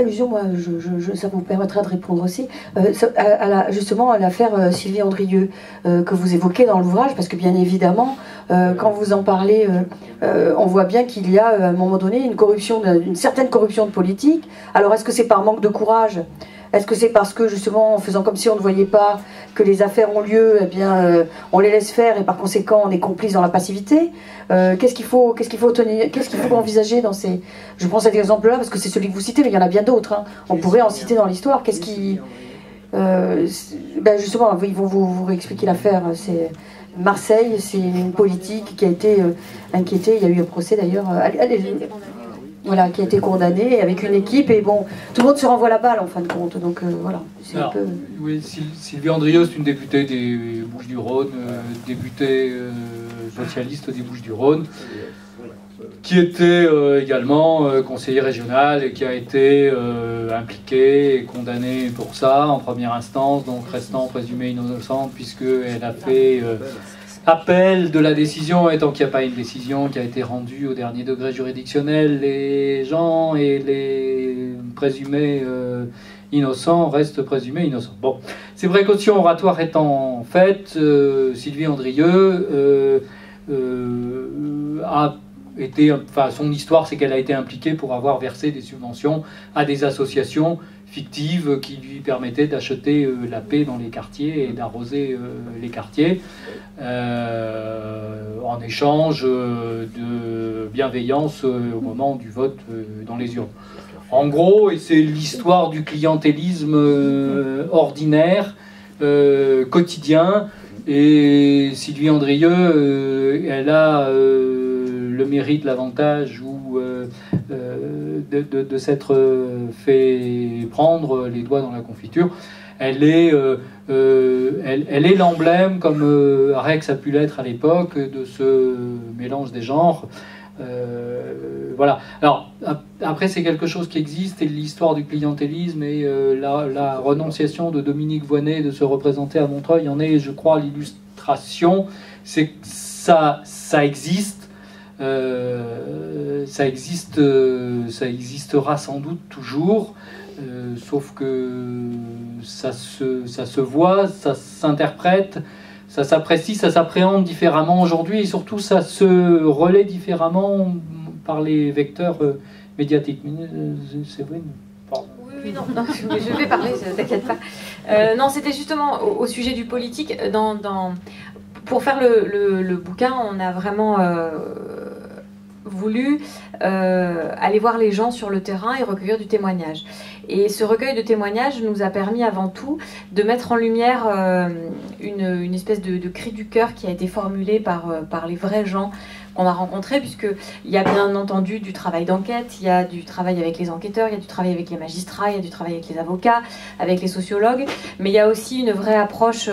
allusion, moi, ça vous permettra de répondre aussi, justement à l'affaire Sylvie Andrieux que vous évoquez dans l'ouvrage, parce que bien évidemment, quand vous en parlez, on voit bien qu'il y a à un moment donné une certaine corruption de politique. Alors est-ce que c'est par manque de courage? Est-ce que c'est parce que, justement, en faisant comme si on ne voyait pas que les affaires ont lieu, eh bien, on les laisse faire et par conséquent, on est complice dans la passivité? Qu'est-ce qu'il faut envisager dans ces... Je prends cet exemple-là parce que c'est celui que vous citez, mais il y en a bien d'autres. Hein. On pourrait en citer dans l'histoire. Qu'est-ce qui... justement, ils vont vous réexpliquer l'affaire. C'est Marseille, c'est une politique qui a été inquiétée. Il y a eu un procès, d'ailleurs. Voilà, qui a été condamné avec une équipe, et bon, tout le monde se renvoie la balle en fin de compte, donc voilà. Un peu... Oui, Sylvie Andrieux, c'est une députée des Bouches-du-Rhône, députée socialiste des Bouches-du-Rhône, qui était également conseiller régional et qui a été impliquée et condamnée pour ça en première instance, donc restant présumée innocente, puisqu'elle a fait... appel de la décision, et tant qu'il n'y a pas une décision qui a été rendue au dernier degré juridictionnel, les gens et les présumés innocents restent présumés innocents. Bon, ces précautions oratoires étant faites, Sylvie Andrieux a été, enfin, son histoire, c'est qu'elle a été impliquée pour avoir versé des subventions à des associations fictives qui lui permettaient d'acheter la paix dans les quartiers et d'arroser les quartiers en échange de bienveillance au moment du vote dans les urnes. En gros, et c'est l'histoire du clientélisme ordinaire, quotidien, et Sylvie Andrieux, elle a le mérite, l'avantage de s'être fait prendre les doigts dans la confiture. Elle est l'emblème, comme Rex a pu l'être à l'époque, de ce mélange des genres. Voilà. Alors, après, c'est quelque chose qui existe, et l'histoire du clientélisme et la renonciation de Dominique Voynet de se représenter à Montreuil en est, je crois, l'illustration. C'est que ça existe. Ça existera sans doute toujours, sauf que ça se voit, ça s'interprète, ça s'apprécie, ça s'appréhende différemment aujourd'hui, et surtout ça se relaie différemment par les vecteurs médiatiques. Séverine, pardon. Oui, non, je vais parler, t'inquiète pas. Non, c'était justement au sujet du politique. Pour faire le bouquin, on a vraiment voulu aller voir les gens sur le terrain et recueillir du témoignage. Et ce recueil de témoignages nous a permis avant tout de mettre en lumière une espèce de cri du cœur qui a été formulé par les vrais gens qu'on a rencontrés, puisqu'il y a bien entendu du travail d'enquête, il y a du travail avec les enquêteurs, il y a du travail avec les magistrats, il y a du travail avec les avocats, avec les sociologues, mais il y a aussi une vraie approche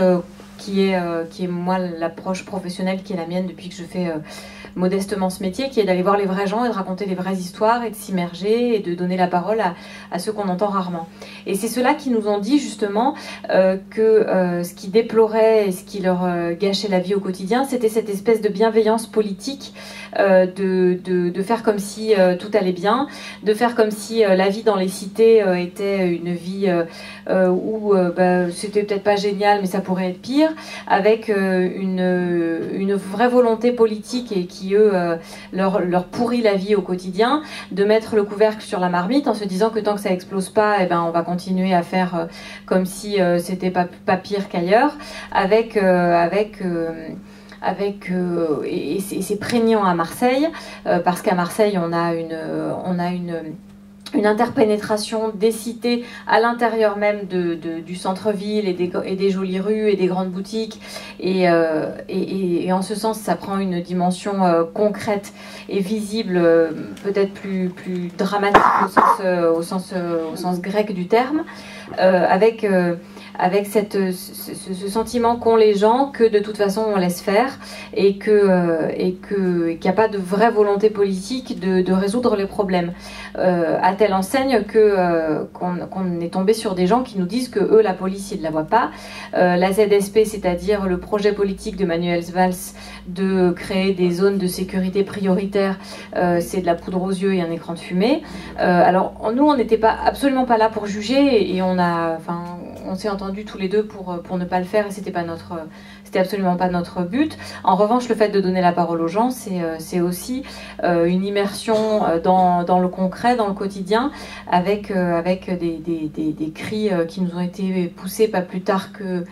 qui est moi l'approche professionnelle qui est la mienne depuis que je fais modestement ce métier, qui est d'aller voir les vrais gens et de raconter les vraies histoires et de s'immerger et de donner la parole à ceux qu'on entend rarement. Et c'est ceux-là qui nous ont dit justement que ce qui déplorait et ce qui leur gâchait la vie au quotidien, c'était cette espèce de bienveillance politique, de faire comme si tout allait bien, de faire comme si la vie dans les cités était une vie où c'était peut-être pas génial mais ça pourrait être pire, avec une vraie volonté politique et qui eux leur pourrit la vie au quotidien, de mettre le couvercle sur la marmite en se disant que tant que ça explose pas, eh ben on va continuer à faire comme si c'était pas pire qu'ailleurs, et c'est prégnant à Marseille, parce qu'à Marseille on a une interpénétration des cités à l'intérieur même du centre-ville et des jolies rues et des grandes boutiques, et en ce sens ça prend une dimension concrète et visible, peut-être plus dramatique au sens grec du terme, avec avec ce sentiment qu'ont les gens que de toute façon on laisse faire et qu'il n'y a pas de vraie volonté politique de résoudre les problèmes. À telle enseigne qu'on est tombé sur des gens qui nous disent que eux, la police, ils ne la voient pas. La ZSP, c'est-à-dire le projet politique de Manuel Valls de créer des zones de sécurité prioritaires, c'est de la poudre aux yeux et un écran de fumée. Alors nous, on n'était absolument pas là pour juger et on s'est entendus tous les deux pour ne pas le faire et c'était absolument pas notre but. En revanche, le fait de donner la parole aux gens, c'est aussi une immersion dans le concret, dans le quotidien, avec des cris qui nous ont été poussés pas plus tard que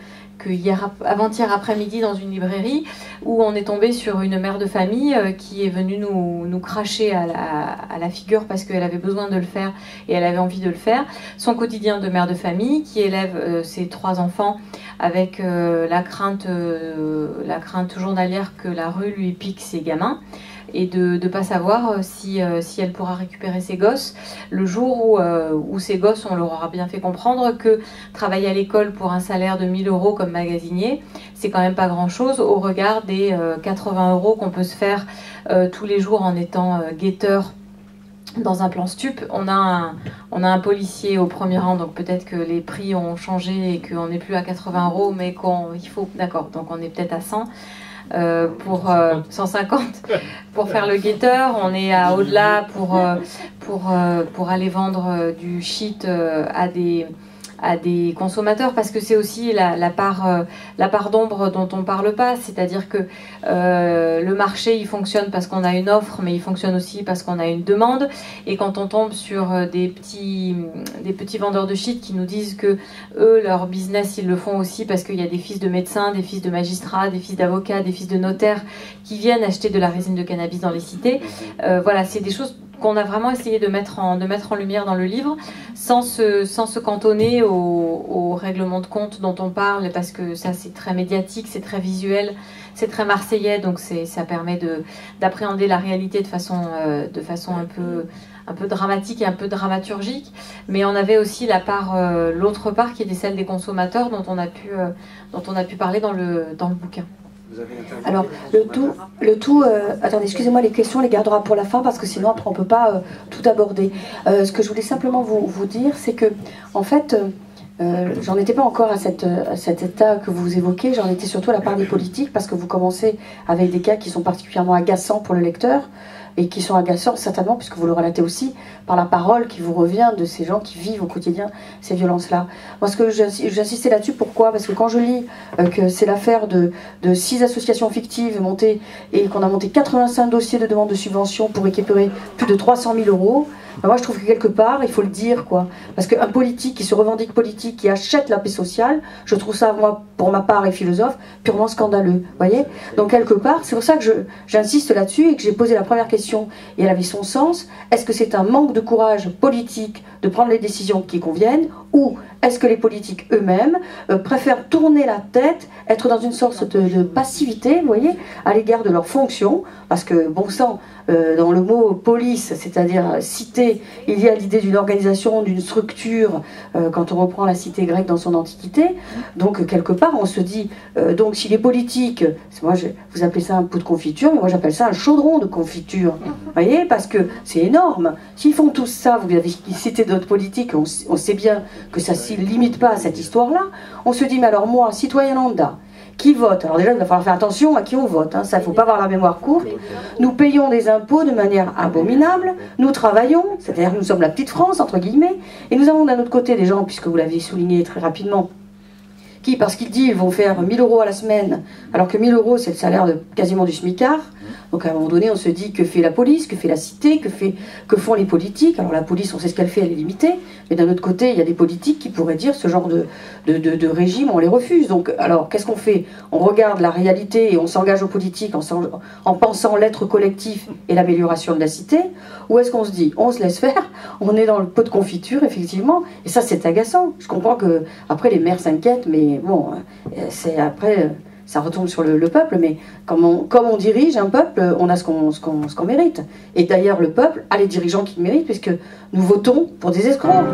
avant-hier après-midi dans une librairie où on est tombé sur une mère de famille qui est venue nous cracher à la figure parce qu'elle avait besoin de le faire et elle avait envie de le faire. Son quotidien de mère de famille qui élève ses 3 enfants avec la crainte journalière que la rue lui pique ses gamins et de ne pas savoir si elle pourra récupérer ses gosses le jour où ces gosses, on leur aura bien fait comprendre que travailler à l'école pour un salaire de 1 000 € comme magasinier, c'est quand même pas grand-chose au regard des 80 € qu'on peut se faire tous les jours en étant guetteur dans un plan stup. On a un policier au premier rang, donc peut-être que les prix ont changé et qu'on n'est plus à 80 € mais d'accord, donc on est peut-être à 100 pour 150 pour faire le guetteur, on est à au-delà pour aller vendre du shit à des consommateurs, parce que c'est aussi la part d'ombre dont on ne parle pas, c'est-à-dire que le marché il fonctionne parce qu'on a une offre, mais il fonctionne aussi parce qu'on a une demande, et quand on tombe sur des petits vendeurs de shit qui nous disent que eux, leur business, ils le font aussi parce qu'il y a des fils de médecins, des fils de magistrats, des fils d'avocats, des fils de notaires qui viennent acheter de la résine de cannabis dans les cités, voilà, c'est des choses qu'on a vraiment essayé de mettre en lumière dans le livre, sans se cantonner au règlement de compte dont on parle, parce que ça c'est très médiatique, c'est très visuel, c'est très marseillais, donc ça permet d'appréhender la réalité de façon un peu dramatique et un peu dramaturgique. Mais on avait aussi l'autre part qui était celle des consommateurs dont on a pu parler dans le bouquin. Alors, attendez, excusez-moi, les questions, on les gardera pour la fin parce que sinon après on ne peut pas tout aborder. Ce que je voulais simplement vous dire, c'est que, en fait, j'en étais pas encore à cet état que vous évoquez, j'en étais surtout à la part des politiques parce que vous commencez avec des cas qui sont particulièrement agaçants pour le lecteur et qui sont agaçants certainement, puisque vous le relatez aussi, par la parole qui vous revient de ces gens qui vivent au quotidien ces violences-là. Moi, ce que j'insistais là-dessus, pourquoi? Parce que quand je lis que c'est l'affaire de 6 associations fictives montées et qu'on a monté 85 dossiers de demande de subvention pour récupérer plus de 300 000 €, ben moi je trouve que quelque part, il faut le dire, quoi. Parce qu'un politique qui se revendique politique, qui achète la paix sociale, je trouve ça, moi, pour ma part et philosophe, purement scandaleux. Voyez? Donc quelque part, c'est pour ça que j'insiste là-dessus et que j'ai posé la première question, et elle avait son sens. Est-ce que c'est un manque de courage politique de prendre les décisions qui conviennent, ou est-ce que les politiques eux-mêmes préfèrent tourner la tête, être dans une sorte de passivité, vous voyez, à l'égard de leurs fonctions, parce que, bon sang, dans le mot police, c'est-à-dire cité, il y a l'idée d'une organisation, d'une structure, quand on reprend la cité grecque dans son antiquité. Donc quelque part on se dit, donc si les politiques, vous appelez ça un pot de confiture, mais moi j'appelle ça un chaudron de confiture, vous voyez, parce que c'est énorme. S'ils font tout ça, vous avez cité d'autres politiques, on sait bien que ça ne se limite pas à cette histoire-là. On se dit, mais alors moi, citoyen lambda, qui vote? Alors déjà, il va falloir faire attention à qui on vote, hein. Ça, il ne faut pas avoir la mémoire courte. Nous payons des impôts de manière abominable, nous travaillons, c'est-à-dire que nous sommes la petite France, entre guillemets, et nous avons d'un autre côté des gens, puisque vous l'avez souligné très rapidement, qui, parce qu'ils disent, ils vont faire 1 000 € à la semaine, alors que 1 000 € c'est le salaire de quasiment du SMICAR. Donc à un moment donné, on se dit, que fait la police, que fait la cité, que font les politiques? Alors la police, on sait ce qu'elle fait, elle est limitée, mais d'un autre côté, il y a des politiques qui pourraient dire, ce genre de régime, on les refuse. Donc alors, qu'est-ce qu'on fait? On regarde la réalité et on s'engage aux politiques en pensant l'être collectif et l'amélioration de la cité, ou est-ce qu'on se dit, on se laisse faire, on est dans le pot de confiture, effectivement, et ça c'est agaçant. Je comprends que après les maires s'inquiètent, mais bon, c'est après... ça retombe sur le peuple, mais comme on dirige un peuple, on a ce qu'on mérite. Et d'ailleurs, le peuple a les dirigeants qu'il mérite, puisque nous votons pour des escrocs.